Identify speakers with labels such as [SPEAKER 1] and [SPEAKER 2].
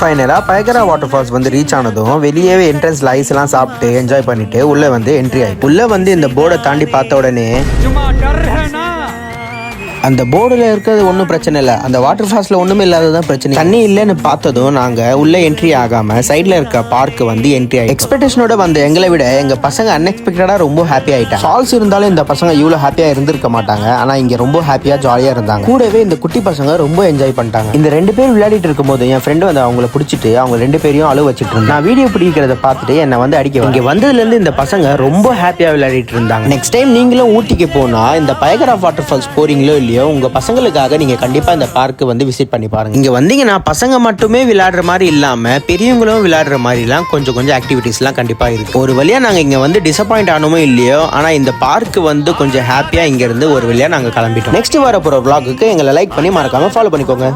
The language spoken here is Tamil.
[SPEAKER 1] ஃபைனலா பயகரா வாட்டர் ஃபால்ஸ் வந்து ரீச் ஆனதும் வெளியவே என்ட்ரன்ஸ்ல ஐஸ் எல்லாம் சாப்பிட்டு என்ஜாய் பண்ணிட்டு உள்ள வந்து என்ட்ரி ஆகி உள்ள வந்து இந்த போர்டை தாண்டி பார்த்த உடனே அந்த போர்டில் இருக்கிறது ஒன்றும் பிரச்சனை இல்லை, அந்த வாட்டர் ஃபால்ஸில் ஒன்றுமே இல்லாததான் பிரச்சனை. தண்ணி இல்லைன்னு பார்த்ததும் நாங்கள் உள்ளே என்ட்ரி ஆகாமல் சைடில் இருக்க பார்க்கு வந்து என்ட்ரி ஆகி எக்ஸ்பெக்டேஷனோட வந்த எங்களை விட எங்கள் பசங்க அன்எக்ஸ்பெக்டடாக ரொம்ப ஹாப்பி ஆகிட்டாங்க. ஃபால்ஸ் இருந்தாலும் இந்த பசங்க இவ்வளோ ஹாப்பியாக இருந்திருக்க மாட்டாங்க, ஆனால் இங்கே ரொம்ப ஹாப்பியாக ஜாலியாக இருந்தாங்க. கூடவே இந்த குட்டி பசங்க ரொம்ப என்ஜாய் பண்ணிட்டாங்க. இந்த 2 பேர் விளையாடிட்டு இருக்கும்போது என் ஃப்ரெண்டு வந்து அவங்கள பிடிச்சிட்டு அவங்க 2 பேரையும் அழுவ வச்சுட்டு இருந்தாங்க. நான் வீடியோ பிடிக்கிறத பார்த்துட்டு என்னை வந்து அடிக்க இங்கே வந்ததுலேருந்து இந்த பசங்க ரொம்ப ஹாப்பியாக விளையாடிட்டு இருந்தாங்க. நெக்ஸ்ட் டைம் நீங்களும் ஊட்டிக்கு போனால் இந்த பயகரா வாட்டர் ஃபால்ஸ் போறீங்களோ இல்லையோ உங்க பசங்களுக்காக நீங்க கண்டிப்பா இந்த பார்க் வந்து விசிட் பண்ணி பாருங்க. இங்க வந்தீங்கன்னா பசங்க மட்டுமே விளையாடுற மாதிரி இல்லாம பெரியவங்களும் விளையாடுற மாதிரி எல்லாம் கொஞ்சம் ஆக்டிவிட்டிஸ் எல்லாம் கண்டிப்பா இருக்கு. ஒரு வழியா நாங்க இங்க வந்து டிசப்பாயிண்ட் ஆனோமோ இல்லையோ, ஆனா இந்த பார்க் வந்து கொஞ்சம் ஹாப்பியா இங்க இருந்து ஒரு வழியா நாங்க கிளம்பிட்டோம். நெக்ஸ்ட் வர போற vlogக்கு எங்களை லைக் பண்ணி மறக்காம ஃபாலோ பண்ணிக்கோங்க.